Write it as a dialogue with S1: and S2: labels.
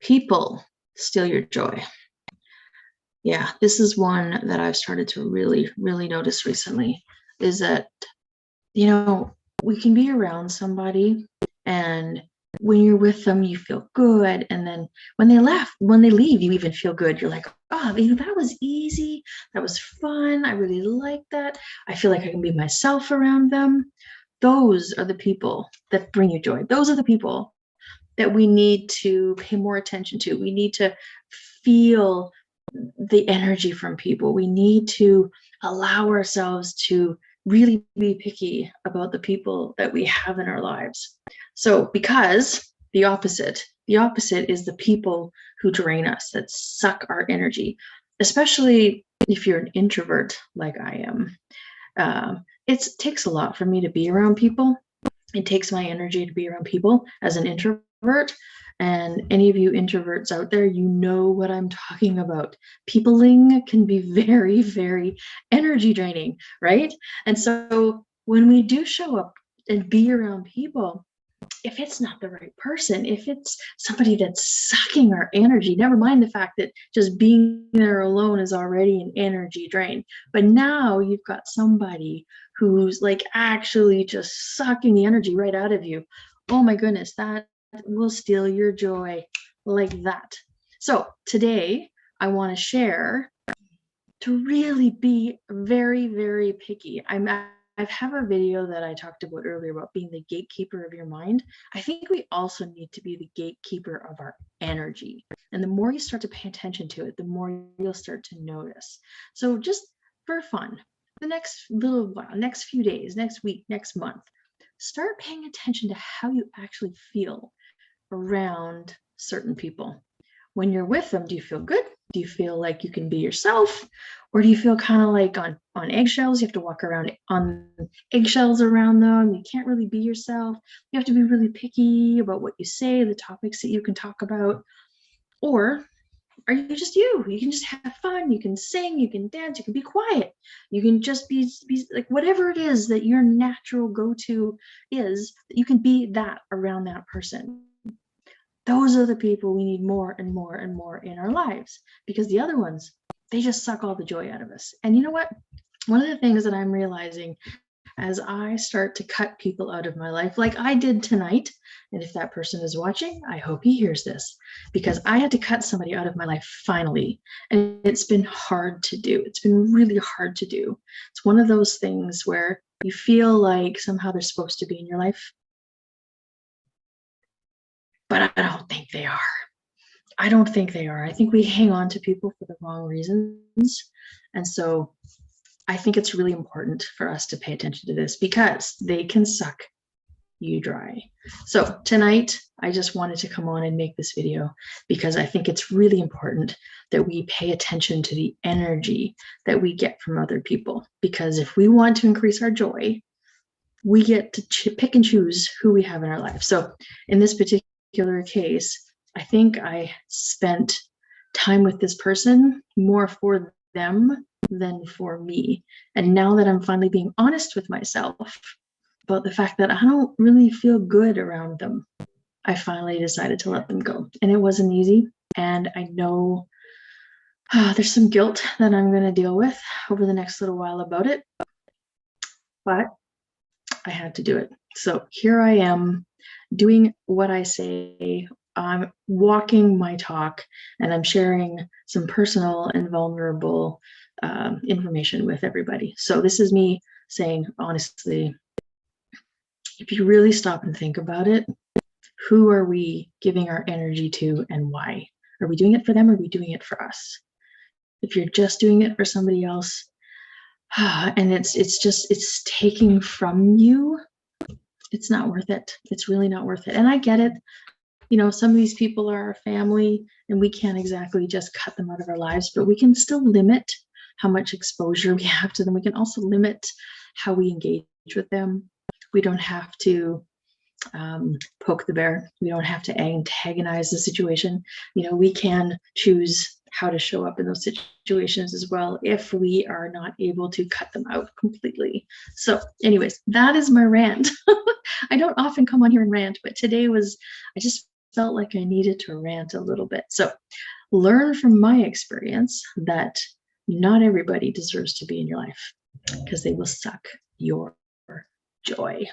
S1: People steal your joy. Yeah, this is one that I've started to really, really notice recently, is that, we can be around somebody and when you're with them, you feel good. And then when they leave, you even feel good. You're like, oh, that was easy. That was fun. I really like that. I feel like I can be myself around them. Those are the people that bring you joy. Those are the people that we need to pay more attention to. We need to feel the energy from people. We need to allow ourselves to really be picky about the people that we have in our lives. So, because the opposite is the people who drain us, that suck our energy, especially if you're an introvert like I am. It takes a lot for me to be around people. It takes my energy to be around people as an introvert. And any of you introverts out there, you know what I'm talking about. Peopling can be very, very energy draining, right? And so when we do show up and be around people, if it's not the right person, if it's somebody that's sucking our energy, never mind the fact that just being there alone is already an energy drain. But now you've got somebody who's like actually just sucking the energy right out of you. Oh my goodness, that will steal your joy like that. So today I want to share to really be very, very picky. I have a video that I talked about earlier about being the gatekeeper of your mind. I think we also need to be the gatekeeper of our energy. And the more you start to pay attention to it, the more you'll start to notice. So just for fun, the next little while, next few days, next week, next month, start paying attention to how you actually feel around certain people. When you're with them, do you feel good? Do you feel like you can be yourself? Or do you feel kind of like on eggshells? You have to walk around on eggshells around them. You can't really be yourself. You have to be really picky about what you say, the topics that you can talk about. Or are you just you? You can just have fun. You can sing, you can dance, you can be quiet. You can just be like whatever it is that your natural go-to is, you can be that around that person. Those are the people we need more and more and more in our lives, because the other ones, they just suck all the joy out of us. And you know what? One of the things that I'm realizing as I start to cut people out of my life, like I did tonight, and if that person is watching, I hope he hears this, because I had to cut somebody out of my life finally. And it's been hard to do. It's been really hard to do. It's one of those things where you feel like somehow they're supposed to be in your life, but I don't think they are. I don't think they are. I think we hang on to people for the wrong reasons. And so I think it's really important for us to pay attention to this, because they can suck you dry. So tonight, I just wanted to come on and make this video because I think it's really important that we pay attention to the energy that we get from other people. Because if we want to increase our joy, we get to pick and choose who we have in our life. So in this particular case, I think I spent time with this person more for them than for me. And now that I'm finally being honest with myself about the fact that I don't really feel good around them, I finally decided to let them go. And it wasn't easy. And I know there's some guilt that I'm going to deal with over the next little while about it. But I had to do it. So here I am doing what I say. I'm walking my talk, and I'm sharing some personal and vulnerable information with everybody. So this is me saying, honestly, if you really stop and think about it, who are we giving our energy to and why? Are we doing it for them, or are we doing it for us? If you're just doing it for somebody else, and it's taking from you, it's not worth it. It's really not worth it. And I get it. Some of these people are our family, and we can't exactly just cut them out of our lives, but we can still limit how much exposure we have to them. We can also limit how we engage with them. We don't have to poke the bear. We don't have to antagonize the situation. We can choose how to show up in those situations as well if we are not able to cut them out completely. So anyways, that is my rant. I don't often come on here and rant, but today I just felt like I needed to rant a little bit. So learn from my experience that not everybody deserves to be in your life because they will suck your joy.